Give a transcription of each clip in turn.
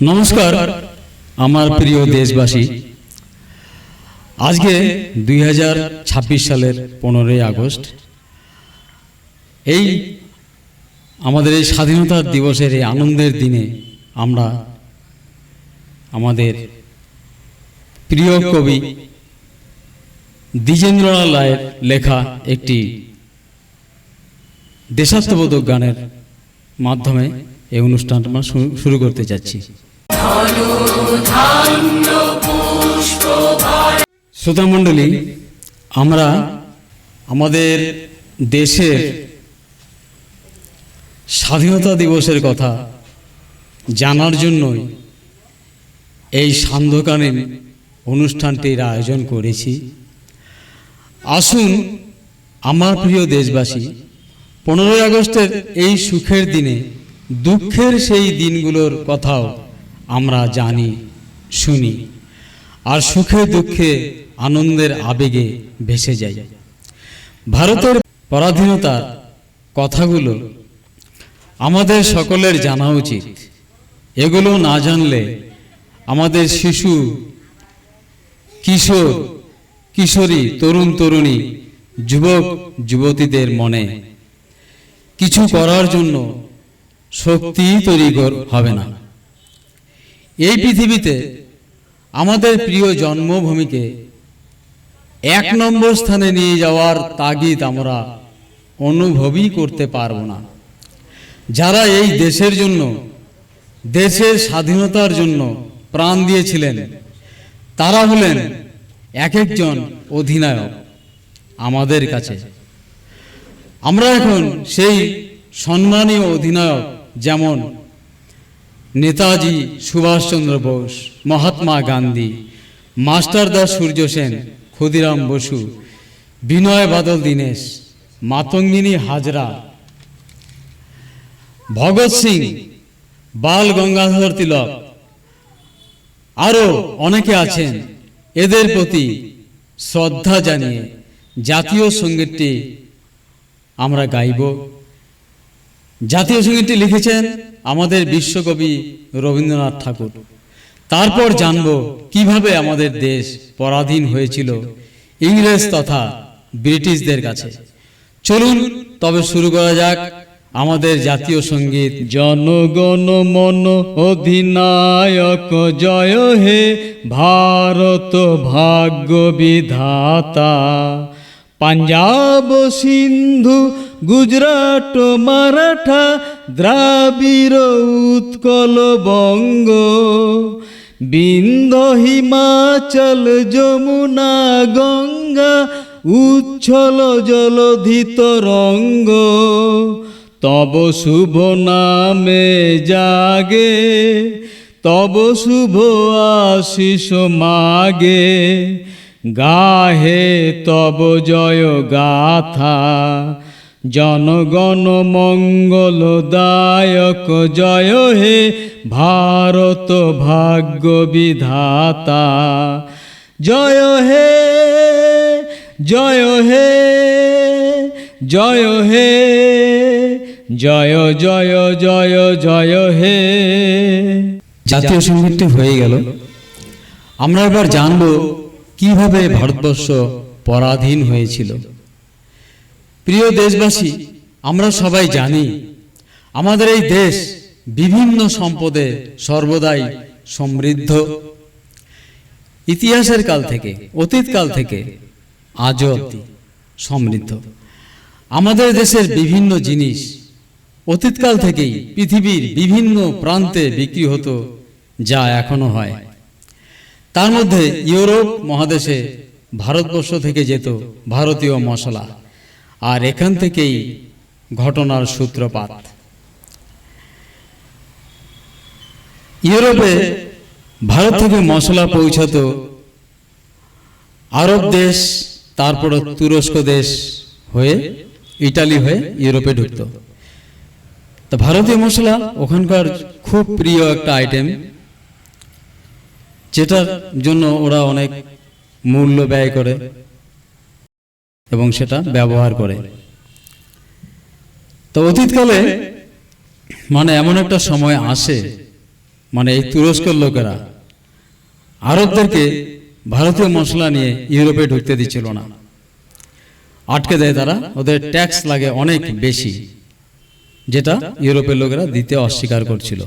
নমস্কার আমার প্রিয় দেশবাসী। আজকে 2026 সালের 15ই আগস্ট, এই আমাদের এই স্বাধীনতা দিবসের এই আনন্দের দিনে আমরা আমাদের প্রিয় কবি দ্বিজেন্দ্রলাল রায়ের লেখা একটি দেশাত্মবোধক গানের মাধ্যমে এই অনুষ্ঠানটা আমরা শুরু করতে যাচ্ছি। শ্রোতামণ্ডলী, আমরা আমাদের দেশের স্বাধীনতা দিবসের কথা জানার জন্যই এই সান্ধ্যকালীন অনুষ্ঠানটির আয়োজন করেছি। আসুন আমার প্রিয় দেশবাসী, 15ই আগস্টের এই সুখের দিনে দুঃখের সেই দিনগুলোর কথাও আমরা জানি, শুনি, আর সুখে দুঃখে আনন্দের আবেগে ভেসে যাই। ভারতের পরাধীনতার কথাগুলো আমাদের সকলের জানা উচিত। এগুলো না জানলে আমাদের শিশু, কিশোর, কিশোরী, তরুণ তরুণী, যুবক যুবতীদের মনে কিছু করার জন্য শক্তি তৈরি হবে না। এই পৃথিবীতে আমাদের প্রিয় জন্মভূমিকে 1 নম্বর স্থানে নিয়ে যাওয়ার তাগিদ আমরা অনুভবই করতে পারব না। যারা এই দেশের জন্য, দেশের স্বাধীনতার জন্য প্রাণ দিয়েছিলেন, তারা হলেন এক একজন অধিনায়ক আমাদের কাছে। আমরা এখন সেই সম্মানীয় অধিনায়ক, যেমন নেতাজি সুভাষচন্দ্র বোস, মহাত্মা গান্ধী, মাস্টারদা সূর্য সেন, ক্ষুদিরাম বসু, বিনয় বাদল দীনেশ, মাতঙ্গিনী হাজরা, ভগৎ সিং, বাল গঙ্গাধর তিলক, আরও অনেকে আছেন। এদের প্রতি শ্রদ্ধা জানিয়ে জাতীয় সঙ্গীতটি আমরা গাইব। জাতীয় সঙ্গীতটি লিখেছেন আমাদের বিশ্বকবি রবীন্দ্রনাথ ঠাকুর। তারপর জানব কিভাবে আমাদের দেশ পরাধীন হয়েছিল ইংরেজ তথা ব্রিটিশদের কাছে। চলুন তবে শুরু করা যাক আমাদের জাতীয় সঙ্গীত। জনগণ মন অধিনায়ক জয় হে ভারত ভাগ্য বিধাতা, পাঞ্জাব সিন্ধু গুজরাট মারাঠা দ্রাবিড় উৎকল বঙ্গ, বিন্ধ্য হিমাচল যমুনা গঙ্গা উচ্ছল জলধি তরঙ্গ, তব শুভ নামে জাগে তব শুভ আশিস মাগে, গাহে তব জয় গাথা, জনগণ মঙ্গলদায়ক জয় হে ভারত ভাগ্য বিধাতা, জয় হে জয় হে জয় হে জয় জয় জয় জয় হে। জাতীয় সঙ্গীতটি হয়ে গেল। আমরা এবার জানব কিভাবে ভারতবর্ষ পরাধীন হয়েছিল। প্রিয় দেশবাসী, আমরা সবাই জানি আমাদের এই দেশ বিভিন্ন সম্পদে সর্বদাই সমৃদ্ধ। ইতিহাসের কাল থেকে, অতীতকাল থেকে আজও অবধি সমৃদ্ধ। আমাদের দেশের বিভিন্ন জিনিস অতীতকাল থেকেই পৃথিবীর বিভিন্ন প্রান্তে বিক্রি হতো, যা এখনো হয়। তার মধ্যে ইউরোপ মহাদেশে ভারতবর্ষ থেকে যেত ভারতীয় মশলা, আর এখান থেকেই ঘটনার সূত্রপাত। ইউরোপে ভারত থেকে মশলা পৌঁছত আরব দেশ, তারপর তুরস্ক দেশ হয়ে ইটালি হয়ে ইউরোপে ঢুকত। তো ভারতীয় মশলা ওখানকার খুব প্রিয় একটা আইটেম, যেটার জন্য ওরা অনেক মূল্য ব্যয় করে এবং সেটা ব্যবহার করে। তো অতীতকালে মানে এমন একটা সময় আসে মানে এই তুরস্কের লোকেরা আরবদেরকে ভারতীয় মশলা নিয়ে ইউরোপে ঢুকতে দিচ্ছিল না, আটকে দেয় তারা। ওদের ট্যাক্স লাগে অনেক বেশি, যেটা ইউরোপের লোকেরা দিতে অস্বীকার করছিল।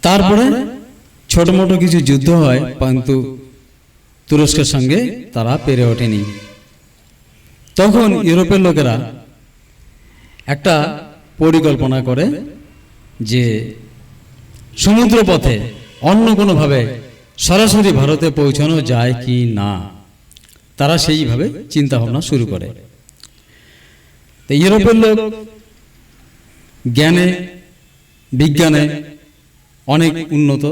তারপরে ছোট মোটো কিছু যুদ্ধ হয়, কিন্তু তুরস্কের সঙ্গে তারা পেরে ওঠেনি। তখন ইউরোপের লোকেরা একটা পরিকল্পনা করে যে সমুদ্র পথে অন্য কোনোভাবে সরাসরি ভারতে পৌঁছানো যায় কি না। তারা সেইভাবে চিন্তা ভাবনা শুরু করে। তো ইউরোপের লোক জ্ঞানে বিজ্ঞানে অনেক উন্নত,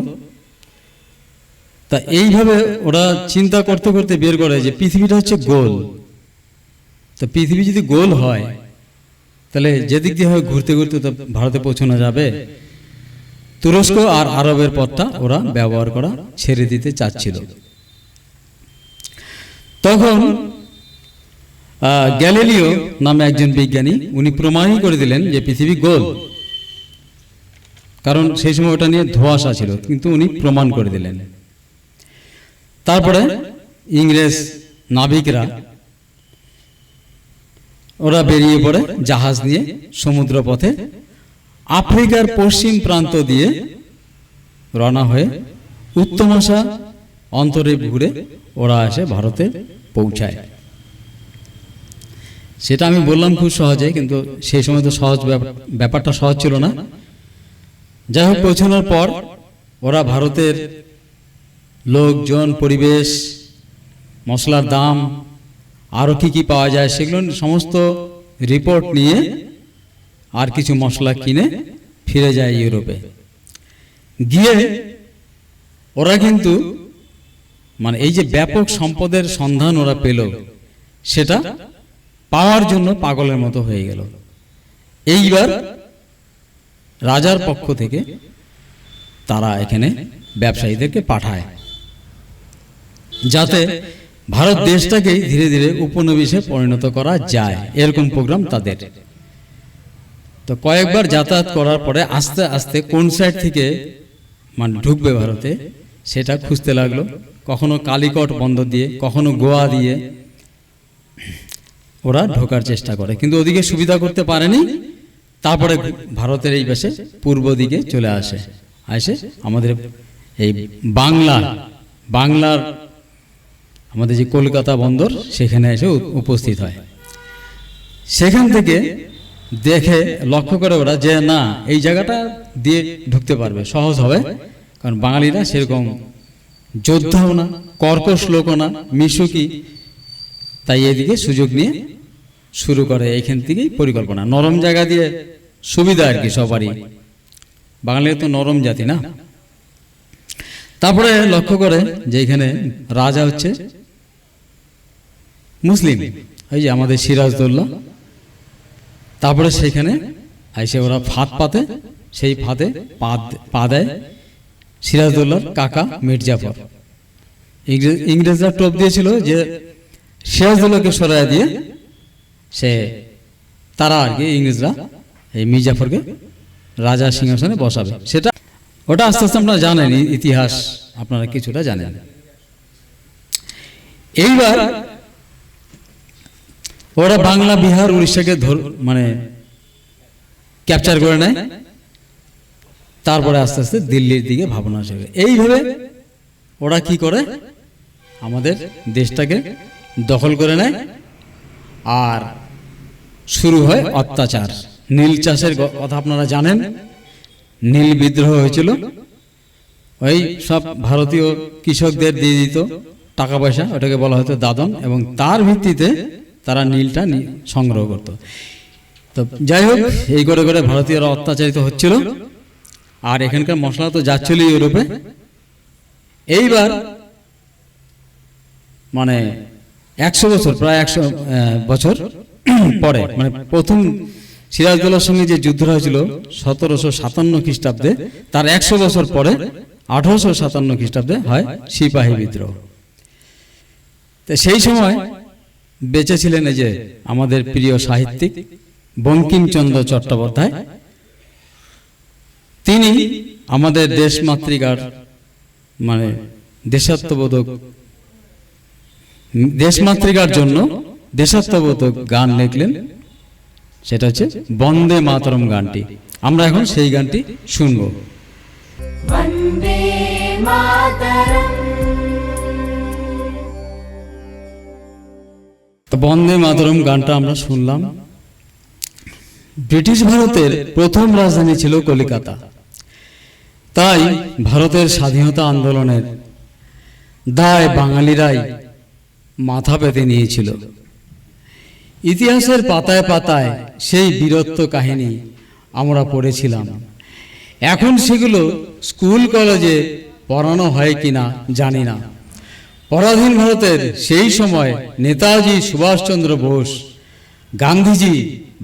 তা এইভাবে ওরা চিন্তা করতে করতে বের করে যে পৃথিবীটা হচ্ছে গোল। তো পৃথিবী যদি গোল হয় তাহলে যেদিক দিয়ে হয় ঘুরতে ঘুরতে তো ভারতে পৌঁছানো যাবে। তুরস্ক আর আরবের পথটা ওরা ব্যবহার করা ছেড়ে দিতে চাচ্ছিল। তখন গ্যালিলিও নামে একজন বিজ্ঞানী, উনি প্রমাণই করে দিলেন যে পৃথিবী গোল। কারণ সেই সময় ওটা নিয়ে ধোঁয়াশা ছিল, কিন্তু উনি প্রমাণ করে দিলেন। তারপরে ইংরেজ নাবিকরা ওরা বেরিয়ে পড়ে জাহাজ নিয়ে সমুদ্র পথে আফ্রিকার পশ্চিম প্রান্ত দিয়ে রওনা হয়ে উত্তমাশা অন্তরে ঘুরে ওরা এসে ভারতে পৌঁছায়। সেটা আমি বললাম খুব সহজে, কিন্তু সেই সময় তো ব্যাপারটা সহজ ছিল না। যাই হোক, পৌঁছানোর পর ওরা ভারতের লোকজন, পরিবেশ, মশলার দাম, আরও কী কী পাওয়া যায় সেগুলো সমস্ত রিপোর্ট নিয়ে আর কিছু মশলা কিনে ফিরে যায় ইউরোপে। গিয়ে ওরা কিন্তু মানে এই যে ব্যাপক সম্পদের সন্ধান ওরা পেল, সেটা পাওয়ার জন্য পাগলের মতো হয়ে গেল। এইবার রাজার পক্ষ থেকে তারা এখানে ব্যবসায়ীদেরকে পাঠায়, যাতে ভারত দেশটাকে ধীরে ধীরে উপনিবেশে পরিণত করা যায়, এরকম প্রোগ্রাম তাদের। তো কয়েকবার যাতায়াত করার পরে আস্তে আস্তে কোন সাইড থেকে মানে ঢুকবে ভারতে সেটা খুঁজতে লাগলো। কখনো কালিকট বন্দর দিয়ে, কখনো গোয়া দিয়ে ওরা ঢোকার চেষ্টা করে, কিন্তু ওদিকে সুবিধা করতে পারেনি। তারপরে ভারতের এই পাশে পূর্ব দিকে চলে আসে আমাদের এই বাংলার আমাদের যে কলকাতা বন্দর, সেখানে এসে উপস্থিত হয়। সেখান থেকে দেখে লক্ষ্য করে ওরা যে না, এই জায়গাটা দিয়ে ঢুকতে পারবে, সহজ হবে। কারণ বাঙালিরা সেরকম যোদ্ধাও না, কর্কশ লোকও না, মিশুকি। তাই এদিকে সুযোগ নিয়ে শুরু করে এইখান থেকেই পরিকল্পনা। নরম জায়গা দিয়ে সুবিধা আর কি সবারই, বাঙালিরা তো নরম জাতি না। তারপরে লক্ষ্য করে যে এখানে রাজা হচ্ছে মুসলিম, এই যে আমাদের সিরাজদৌল্লা। তারপরে সেখানে এসে ওরা ফাঁদ পাতে, সেই ফাঁদে পা দেয় সিরাজদৌল্লার কাকা মির্জাফর। ইংরেজরা টোপ দিয়েছিল যে সিরাজদৌল্লাকে সরাই দিয়ে তারা আর কি ইংরেজরা এই মির্জাফরকে রাজা সিংহাসনে বসাবে। সেটা ওটা আস্তে আস্তে আপনারা জানেন, ইতিহাস আপনারা কিছুটা জানেন। এইবার ওরা বাংলা, বিহার, উড়িষ্যাকে মানে ক্যাপচার করে নেয়। তারপরে আস্তে আস্তে দিল্লির দিকে ভাবনা আসে। এইভাবে ওরা কি করে, আমাদের দেশটাকে দখল করে নেয়। আর শুরু হয় অত্যাচার। নীল চাষের কথা আপনারা জানেন, নীল বিদ্রোহ হয়েছিল। ওই সব ভারতীয় কৃষকদের দিয়ে দিত টাকা পয়সা, ওটাকে বলা হতো দাদন, এবং তার ভিত্তিতে তারা নীলটা সংগ্রহ করত। তো যাই হোক, এই করে করে ভারতীয়রা অত্যাচারিত হচ্ছিল। আর এখানকার মশলা তো যাচ্ছিল ইউরোপে। এইবার মানে 100 বছর, প্রায় 100 বছর পরে, মানে প্রথম সিরাজদৌল্লার সঙ্গে যে যুদ্ধটা হয়েছিল 1757 খ্রিস্টাব্দে, তার 100 বছর পরে 1857 খ্রিস্টাব্দে হয় সিপাহী বিদ্রোহ। তো সেই সময় বেঁচে ছিলেন এই যে আমাদের প্রিয় সাহিত্যিক বঙ্কিমচন্দ্র চট্টোপাধ্যায়। তিনি আমাদের দেশমাতৃকার মানে দেশাত্মবোধক দেশমাতৃকার জন্য দেশাত্মবোধক গান লিখলেন, সেটা হচ্ছে বন্দে মাতরম গানটি। আমরা এখন সেই গানটি শুনবো। বন্দে মাতরম। বন্দে মাতরম গানটা আমরা শুনলাম। ব্রিটিশ ভারতের প্রথম রাজধানী ছিল কলিকাতা, তাই ভারতের স্বাধীনতা আন্দোলনের দায় বাঙালিরাই মাথা পেতে নিয়েছিল। ইতিহাসের পাতায় পাতায় সেই বীরত্ব কাহিনী আমরা পড়েছিলাম। এখন সেগুলো স্কুল কলেজে পড়ানো হয় কিনা জানি না। পরাধীন ভারতের সেই সময় নেতাজি সুভাষচন্দ্র বোস, গান্ধীজি,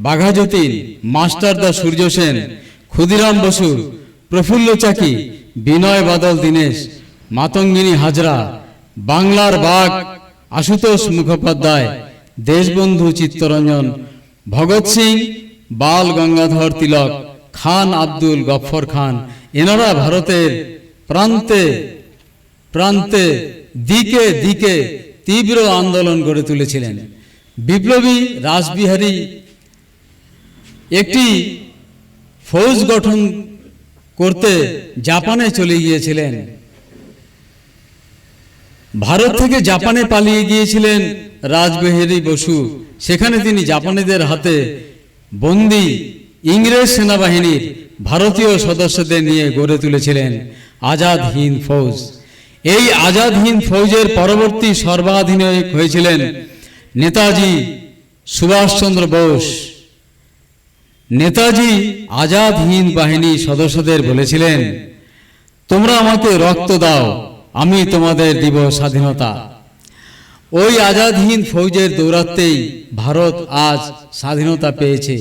বাঘাযতীন, মাস্টারদা সূর্য সেন, ক্ষুদিরাম বসু, প্রফুল্ল চাকি, বিনয় বাদল দীনেশ, মাতঙ্গিনী হাজরা, বাংলার বাঘ আশুতোষ মুখোপাধ্যায়, দেশবন্ধু চিত্তরঞ্জন, ভগৎ সিং, বাল গঙ্গাধর তিলক, খান আব্দুল গফফর খান, এনারা ভারতের প্রান্তে প্রান্তে দিকে দিকে তীব্র আন্দোলন গড়ে তুলেছিলেন। বিপ্লবী রাসবিহারী একটি ফৌজ গঠন করতে জাপানে চলে গিয়েছিলেন। ভারত থেকে জাপানে পালিয়ে গিয়েছিলেন রাসবিহারী বসু। সেখানে তিনি জাপানিদের হাতে বন্দী ইংরেজ সেনাবাহিনীর ভারতীয় সদস্যদের নিয়ে গড়ে তুলেছিলেন আজাদ হিন্দ ফৌজ। এই আজাদ হিন্দ ফৌজের পরবর্তী সর্বাধিনায়ক হয়েছিলেন নেতাজি সুভাষচন্দ্র বোস। নেতাজি আজাদ হিন্দ বাহিনী সদস্যদের বলেছিলেন, তোমরা আমাকে রক্ত দাও, আমি তোমাদের দিব স্বাধীনতা। ওই আজাদ হিন্দ ফৌজের দৌরাত্মেই ভারত আজ স্বাধীনতা পেয়েছে।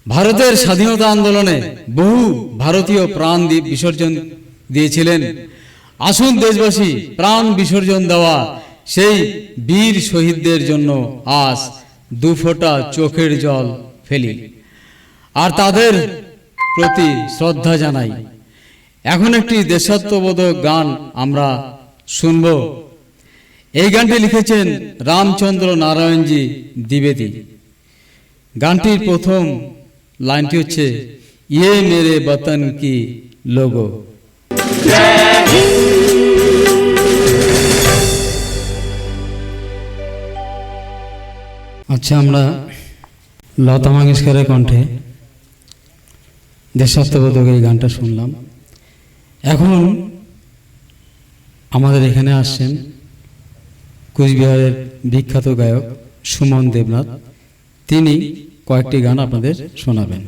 ভারতের স্বাধীনতা আন্দোলনে বহু ভারতীয় প্রাণ বিসর্জন দিয়েছিলেন। আসুন দেশবাসী, প্রাণ বিসর্জন দেওয়া সেই বীর শহীদদের জন্য আজ দুফোঁটা চোখের জল ফেলি আর তাদের প্রতি শ্রদ্ধা জানাই। এখন একটি দেশাত্মবোধক গান আমরা শুনব। এই গানটি লিখেছেন রামচন্দ্র নারায়ণজি দ্বিবেদী। গানটির প্রথম লাইনটি হচ্ছে, ইয়ে মেরে বতন কি লোগো। আচ্ছা, আমরা লতা মঙ্গেশকরের কণ্ঠে দেশাত্মবোধক এই গানটা শুনলাম। এখন আমাদের এখানে আসছেন কুচবিহারের বিখ্যাত গায়ক সুমন দেবনাথ। তিনি কয়েকটি গান আপনাদের শোনাবেন।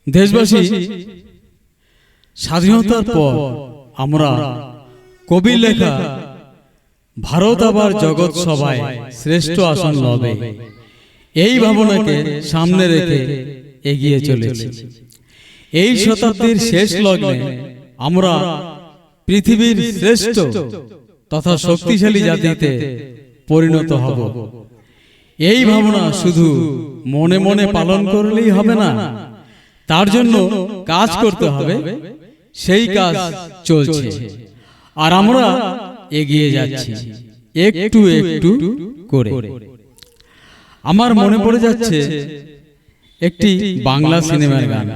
দেশবাসী, স্বাধীনতার পর আমরা কবির লেখা ভারত আবার জগৎ সভায় শ্রেষ্ঠ আসন লবে, এই ভাবনাকে সামনে রেখে এগিয়ে চলেছি। এই শতাব্দীর শেষ লগ্নে আমরা পৃথিবীর শ্রেষ্ঠ তথা শক্তিশালী জাতিতে পরিণত হব। এই ভাবনা শুধু মনে মনে পালন করলেই হবে না, তার জন্য কাজ করতে হবে। সেই কাজ চলছে আর আমরা এগিয়ে যাচ্ছি একটু একটু করে। আমার মনে পড়ে যাচ্ছে একটি বাংলা সিনেমার গান।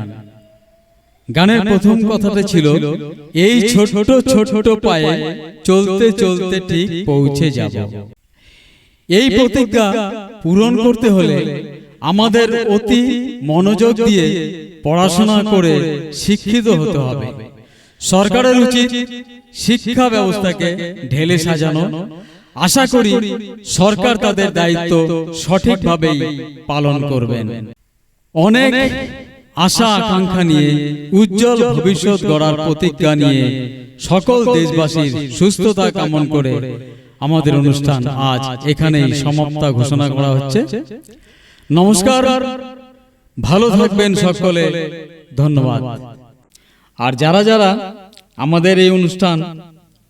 গানের প্রথম কথাটা ছিল, এই ছোট্ট ছোট্ট পায়ে চলতে চলতে ঠিক পৌঁছে যাব। এই প্রতিজ্ঞা পূরণ করতে হলে আমাদের অতি মনোযোগ দিয়ে পড়াশোনা করে শিক্ষিত হতে হবে। সরকারের উচিত শিক্ষা ব্যবস্থাকে ঢেলে সাজানো। আশা করি সরকার তাদের দায়িত্ব সঠিকভাবেই পালন করবেন। অনেক আশা আকাঙ্ক্ষা নিয়ে উজ্জ্বল ভবিষ্যৎ গড়ার প্রতিজ্ঞা নিয়ে সকল দেশবাসীর সুস্থতা কামনা করে আমাদের অনুষ্ঠান আজ এখানেই সমাপ্ত ঘোষণা করা হচ্ছে। নমস্কার, ভালো থাকবেন সকলে, ধন্যবাদ। আর যারা যারা আমাদের এই অনুষ্ঠান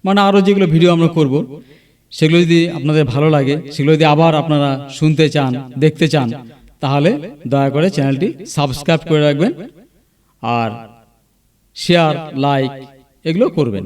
মানে আরো যেগুলো ভিডিও আমরা করব, সেগুলো যদি আপনাদের ভালো লাগে, সেগুলো যদি আবার আপনারা শুনতে চান, দেখতে চান, তাহলে দয়া করে চ্যানেলটি সাবস্ক্রাইব করে রাখবেন আর শেয়ার, লাইক এগুলো করবেন।